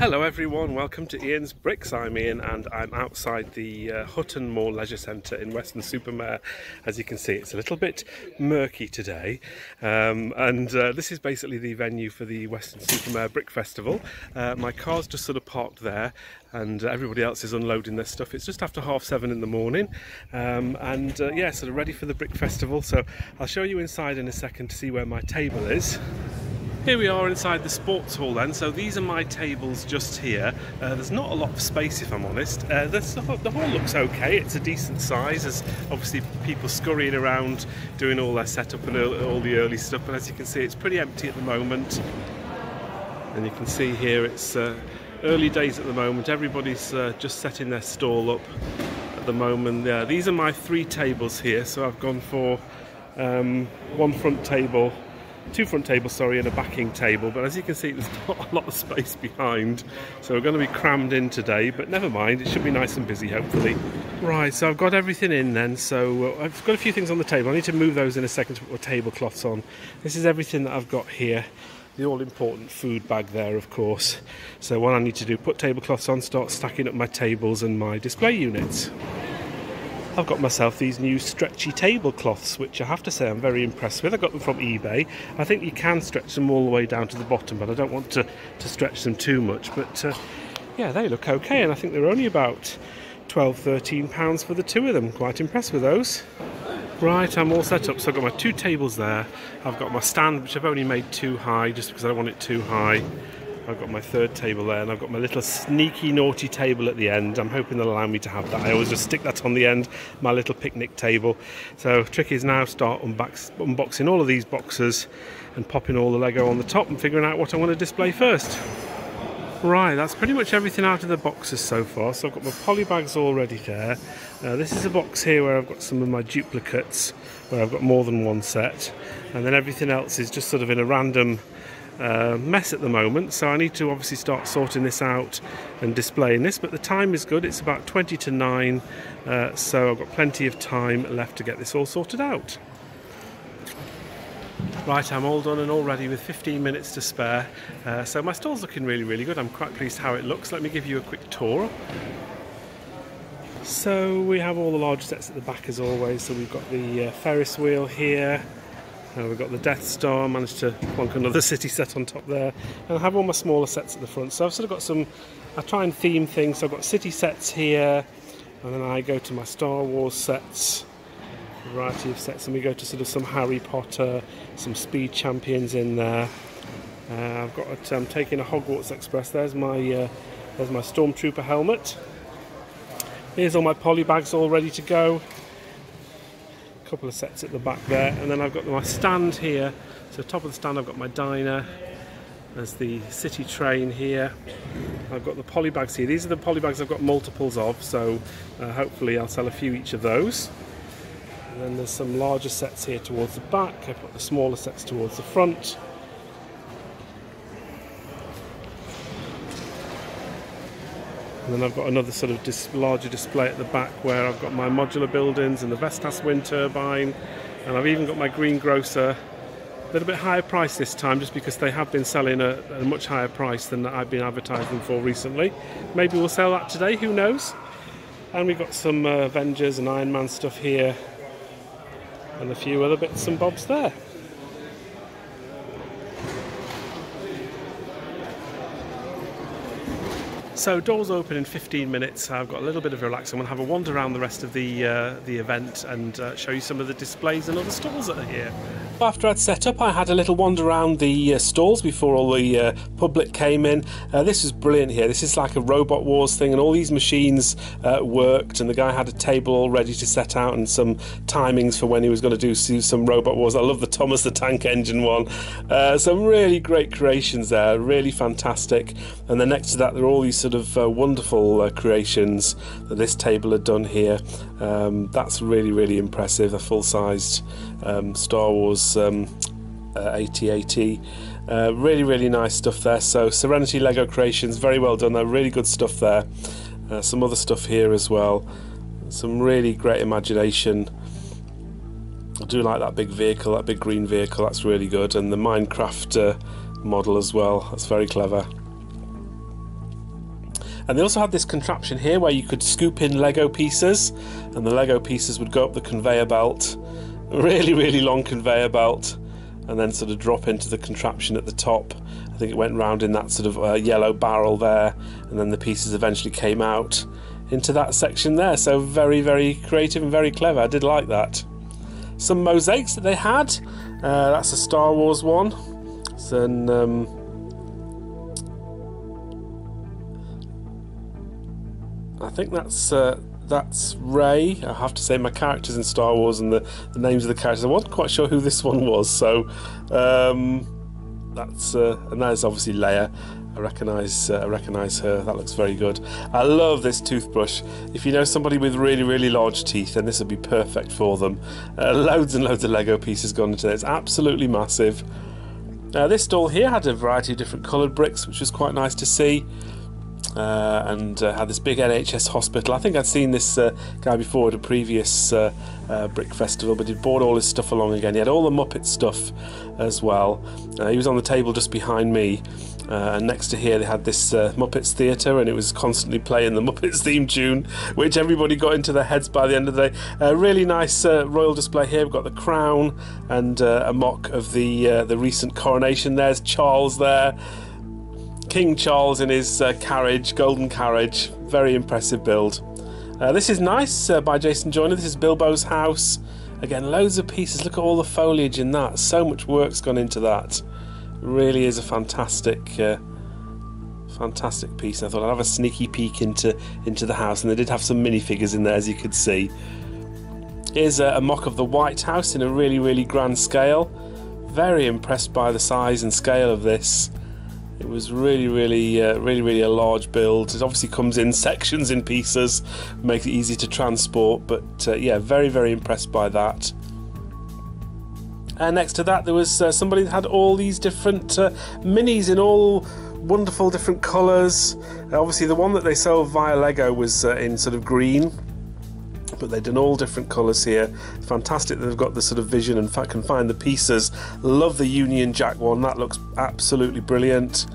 Hello everyone, welcome to Ian's Bricks. I'm Ian and I'm outside the Hutton Moor Leisure Centre in Weston-Super-Mare. As you can see, it's a little bit murky today, and this is basically the venue for the Weston-Super-Mare Brick Festival. My car's just sort of parked there and everybody else is unloading their stuff. It's just after 7:30 in the morning, yeah, sort of ready for the Brick Festival. So I'll show you inside in a second to see where my table is. Here we are inside the sports hall then, so these are my tables just here. There's not a lot of space if I'm honest. The hall looks okay, it's a decent size. There's obviously people scurrying around doing all their setup and all the early stuff, but as you can see it's pretty empty at the moment. And you can see here it's early days at the moment. Everybody's just setting their stall up at the moment. These are my 3 tables here, so I've gone for one front table, 2 front tables, sorry, and a backing table, but as you can see there's not a lot of space behind, so we're going to be crammed in today, but never mind, it should be nice and busy hopefully. Right, so I've got everything in then, so I've got a few things on the table. I need to move those in a second to put my tablecloths on. This is everything that I've got here. The all-important food bag there, of course. So what I need to do, put tablecloths on, start stacking up my tables and my display units. I've got myself these new stretchy tablecloths, which I have to say I'm very impressed with. I got them from eBay. I think you can stretch them all the way down to the bottom, but I don't want to stretch them too much. But yeah, they look okay, and I think they're only about £12–13 for the 2 of them. Quite impressed with those. Right, I'm all set up, so I've got my 2 tables there. I've got my stand, which I've only made too high, just because I don't want it too high. I've got my 3rd table there, and I've got my little sneaky naughty table at the end. I'm hoping they'll allow me to have that. I always just stick that on the end, my little picnic table. So trick is now start unboxing all of these boxes and popping all the Lego on the top and figuring out what I want to display first. Right, that's pretty much everything out of the boxes so far. So I've got my poly bags already there. This is a box here where I've got some of my duplicates, where I've got more than one set. And then everything else is just sort of in a random mess at the moment, so I need to obviously start sorting this out and displaying this, but the time is good. It's about 20 to 9, so I've got plenty of time left to get this all sorted out. Right, I'm all done and all ready with 15 minutes to spare, so my stall's looking really good. I'm quite pleased how it looks. Let me give you a quick tour. So we have all the large sets at the back as always. So we've got the Ferris wheel here. We've got the Death Star, managed to plonk another city set on top there. And I have all my smaller sets at the front. So I've sort of got some, I try and theme things. So I've got city sets here, and then I go to my Star Wars sets, a variety of sets, and we go to sort of some Harry Potter, some Speed Champions in there. I've got, I'm taking a Hogwarts Express. There's my Stormtrooper helmet. Here's all my poly bags all ready to go. Couple of sets at the back there, and then I've got my stand here. So top of the stand I've got my diner. There's the city train here. I've got the poly bags here. These are the poly bags I've got multiples of, so hopefully I'll sell a few each of those. And then there's some larger sets here towards the back. I've got the smaller sets towards the front. And then I've got another sort of larger display at the back where I've got my modular buildings and the Vestas wind turbine, and I've even got my greengrocer. A little bit higher price this time, just because they have been selling at a much higher price than I've been advertising for recently. Maybe we'll sell that today, who knows? And we've got some Avengers and Iron Man stuff here, and a few other bits and bobs there. So doors open in 15 minutes. I've got a little bit of a relax. I'm going to have a wander around the rest of the event and show you some of the displays and other stalls that are here. After I'd set up, I had a little wander around the stalls before all the public came in. This was brilliant here. This is like a Robot Wars thing, and all these machines worked, and the guy had a table all ready to set out and some timings for when he was going to do some Robot Wars. I love the Thomas the Tank Engine one. Some really great creations there, really fantastic. And then next to that there are all these sort of wonderful creations that this table had done here. That's really impressive. A full-sized Star Wars AT-AT. Really nice stuff there. So Serenity Lego Creations, very well done. They're really good stuff there. Some other stuff here as well. Some really great imagination. I do like that big vehicle, that big green vehicle. That's really good. And the Minecraft model as well. That's very clever. And they also had this contraption here where you could scoop in Lego pieces, and the Lego pieces would go up the conveyor belt, really, really long conveyor belt, and then sort of drop into the contraption at the top. I think it went round in that sort of yellow barrel there, and then the pieces eventually came out into that section there. So very, very creative and very clever. I did like that. Some mosaics that they had. That's a Star Wars one. It's an I think that's Rey. I have to say, my characters in Star Wars and the names of the characters, I wasn't quite sure who this one was, so that's and that is obviously Leia. I recognise her. That looks very good. I love this toothbrush. If you know somebody with really, really large teeth, then this would be perfect for them. Loads and loads of Lego pieces gone into it. It's absolutely massive. This stall here had a variety of different coloured bricks, which was quite nice to see. And had this big NHS hospital. I think I'd seen this guy before at a previous brick festival, but he'd brought all his stuff along again. He had all the Muppet stuff as well. He was on the table just behind me, and next to here they had this Muppets theatre, and it was constantly playing the Muppets theme tune, which everybody got into their heads by the end of the day. Really nice royal display here. We've got the crown and a mock of the recent coronation. There's Charles there. King Charles in his carriage, golden carriage. Very impressive build. This is nice by Jason Joyner. This is Bilbo's house. Again, loads of pieces. Look at all the foliage in that. So much work's gone into that. Really is a fantastic fantastic piece. I thought I'd have a sneaky peek into the house, and they did have some minifigures in there, as you could see. Here's a mock of the White House in a really, really grand scale. Very impressed by the size and scale of this. It was really a large build. It obviously comes in sections, in pieces, makes it easy to transport, but yeah, very impressed by that. And next to that there was somebody that had all these different minis in all wonderful different colours. Obviously the one that they sold via Lego was in sort of green, but they've done all different colours here. Fantastic that they've got the sort of vision and can find the pieces. Love the Union Jack one, that looks absolutely brilliant.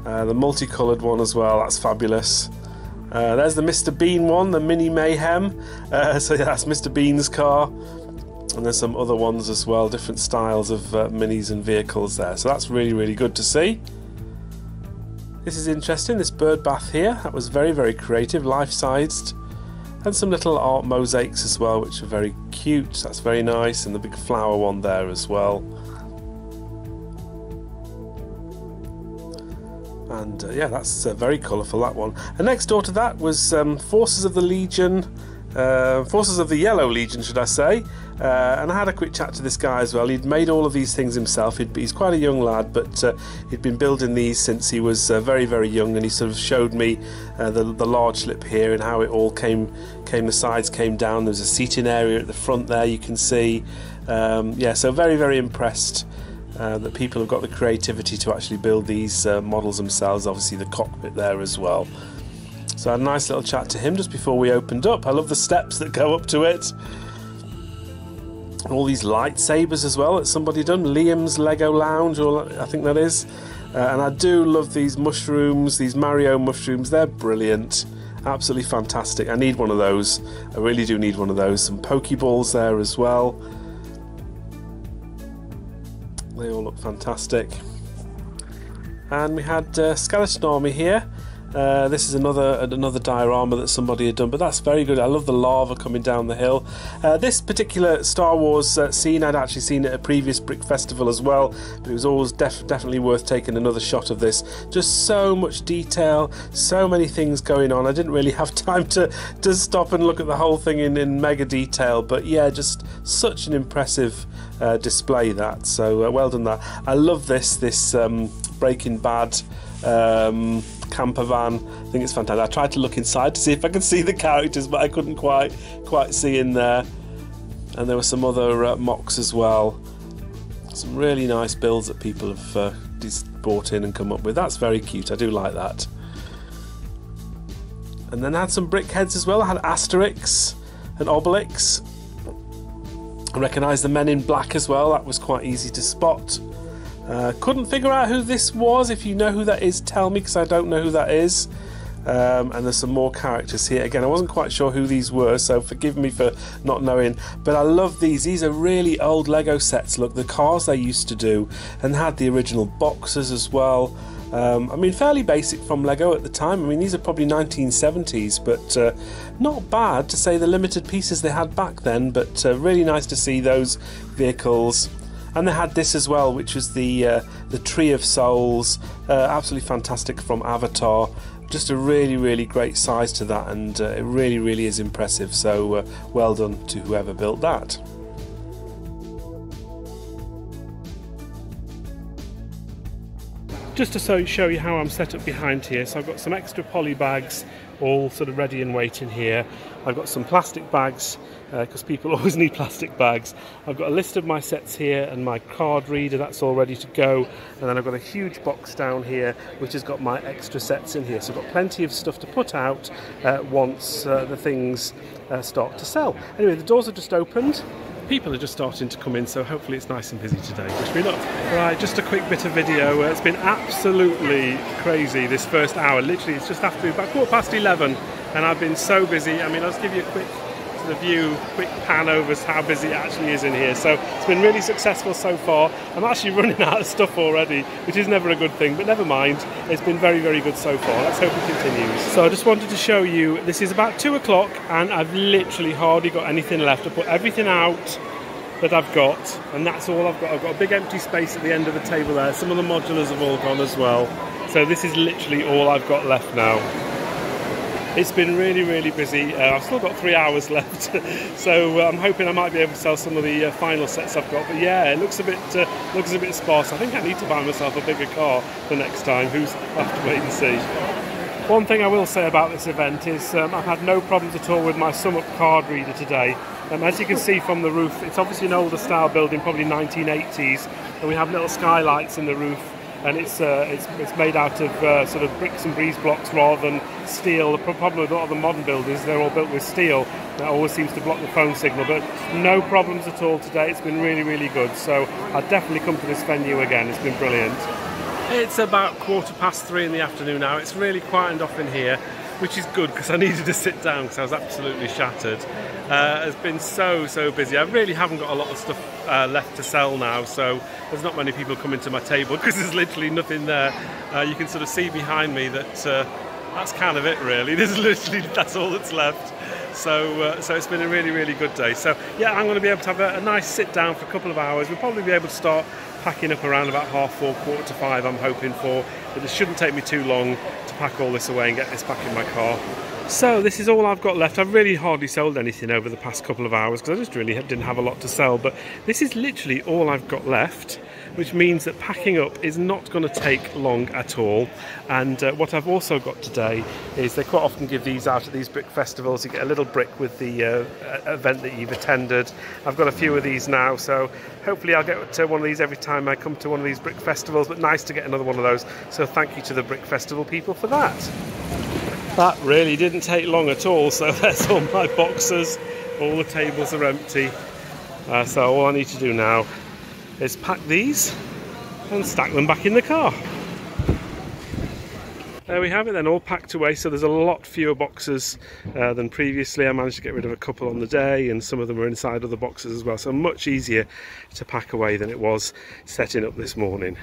The multicoloured one as well, that's fabulous. There's the Mr. Bean one, the Mini Mayhem. So yeah, that's Mr. Bean's car. And there's some other ones as well, different styles of minis and vehicles there. So that's really good to see. This is interesting, this bird bath here. That was very creative, life-sized. And some little art mosaics as well, which are very cute. That's very nice, and the big flower one there as well. And yeah, that's very colourful, that one. And next door to that was Forces of the Legion, Forces of the Yellow Legion, should I say. And I had a quick chat to this guy as well. He'd made all of these things himself. He's quite a young lad, but he'd been building these since he was very young, and he sort of showed me the large slip here and how it all came, the sides came down. There's a seating area at the front there, you can see. Yeah, so very impressed that people have got the creativity to actually build these models themselves. Obviously the cockpit there as well. So I had a nice little chat to him just before we opened up. I love the steps that go up to it. All these lightsabers as well that somebody done. Liam's Lego Lounge, or I think that is. And I do love these mushrooms, these Mario mushrooms. They're brilliant, absolutely fantastic. I need one of those. I really do need one of those. Some Pokeballs there as well. They all look fantastic. And we had Skeleton Army here. This is another diorama that somebody had done, but that's very good. I love the lava coming down the hill. This particular Star Wars scene I'd actually seen at a previous brick festival as well, but it was always definitely worth taking another shot of this. Just so much detail, so many things going on. I didn't really have time to stop and look at the whole thing in mega detail, but yeah, just such an impressive display that. So well done that. I love this Breaking Bad camper van. I think it's fantastic. I tried to look inside to see if I could see the characters, but I couldn't quite see in there. And there were some other mocks as well. Some really nice builds that people have bought in and come up with. That's very cute. I do like that. And then I had some brick heads as well. I had Asterix and Obelix. I recognised the Men in Black as well. That was quite easy to spot. Couldn't figure out who this was. If you know who that is, tell me, because I don't know who that is. And there's some more characters here. Again, I wasn't quite sure who these were, so forgive me for not knowing, but I love these. These are really old Lego sets. Look, the cars they used to do, and had the original boxes as well. I mean, fairly basic from Lego at the time. I mean, these are probably 1970s, but not bad to say the limited pieces they had back then, but really nice to see those vehicles. And they had this as well, which was the Tree of Souls, absolutely fantastic from Avatar. Just a really great size to that, and it really is impressive. So well done to whoever built that. Just to show you how I'm set up behind here, so I've got some extra poly bags all sort of ready and waiting here. I've got some plastic bags, because people always need plastic bags. I've got a list of my sets here and my card reader, that's all ready to go. And then I've got a huge box down here which has got my extra sets in here. So I've got plenty of stuff to put out once the things start to sell. Anyway, the doors are just opened. People are just starting to come in, so hopefully it's nice and busy today. Wish me luck. Right, just a quick bit of video. It's been absolutely crazy this first hour. Literally, it's just after about 11:15, and I've been so busy. I mean, I'll just give you a quick sort of view, quick pan over how busy it actually is in here. So it's been really successful so far. I'm actually running out of stuff already, which is never a good thing, but never mind. It's been very good so far. Let's hope it continues. So I just wanted to show you, this is about 2 o'clock, and I've literally hardly got anything left. I put everything out that I've got, and that's all I've got. I've got a big empty space at the end of the table there. Some of the modulars have all gone as well. So this is literally all I've got left now. It's been really busy. I've still got 3 hours left, so I'm hoping I might be able to sell some of the final sets I've got. But yeah, it looks a bit sparse. I think I need to buy myself a bigger car the next time. I'll have to wait and see. One thing I will say about this event is I've had no problems at all with my Sum Up card reader today. As you can see from the roof, it's obviously an older style building, probably 1980s, and we have little skylights in the roof, and it's made out of sort of bricks and breeze blocks rather than steel. The problem with a lot of the modern buildings, they're all built with steel. That always seems to block the phone signal, but no problems at all today. It's been really good, so I'd definitely come to this venue again. It's been brilliant. It's about 3:15 in the afternoon now. It's really quietened off in here, which is good because I needed to sit down because I was absolutely shattered. It's been so busy. I really haven't got a lot of stuff left to sell now, so there's not many people coming to my table because there's literally nothing there. You can sort of see behind me that that's kind of it really. That's all that's left. So it's been a really good day. So yeah, I'm going to be able to have a nice sit down for a couple of hours. We'll probably be able to start packing up around about 4:30, 4:45 I'm hoping for, but it shouldn't take me too long to pack all this away and get this back in my car. So this is all I've got left. I've really hardly sold anything over the past couple of hours because I just really didn't have a lot to sell, but this is literally all I've got left, which means that packing up is not going to take long at all. And what I've also got today is they quite often give these out at these brick festivals. You get a little brick with the event that you've attended. I've got a few of these now, so hopefully I'll get one of these every time I come to one of these brick festivals, but nice to get another one of those. So thank you to the brick festival people for that. That really didn't take long at all, so there's all my boxes. All the tables are empty. So all I need to do now is pack these and stack them back in the car. There we have it then, all packed away. So there's a lot fewer boxes than previously. I managed to get rid of a couple on the day, and some of them are inside other boxes as well, so much easier to pack away than it was setting up this morning.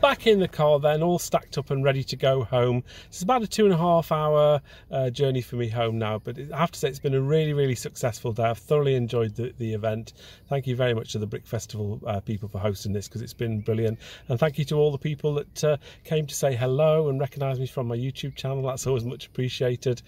Back in the car then, all stacked up and ready to go home. It's about a 2.5 hour journey for me home now, but I have to say it's been a really successful day. I've thoroughly enjoyed the event. Thank you very much to the Brick Festival people for hosting this, because it's been brilliant. And thank you to all the people that came to say hello and recognise me from my YouTube channel. That's always much appreciated.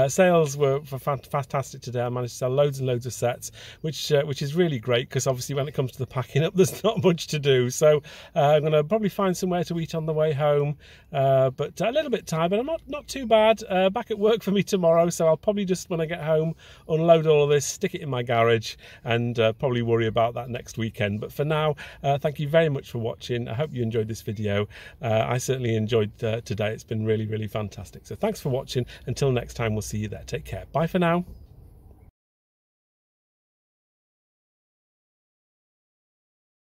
Sales were fantastic today. I managed to sell loads and loads of sets, which is really great, because obviously when it comes to the packing up, there's not much to do. So I'm going to probably find somewhere to eat on the way home, but a little bit tired, but I'm not too bad. Back at work for me tomorrow, so I'll probably just, when I get home, unload all of this, stick it in my garage, and probably worry about that next weekend. But for now, thank you very much for watching. I hope you enjoyed this video. I certainly enjoyed today. It's been really fantastic. So thanks for watching. Until next time, we'll see you there. Take care. Bye for now.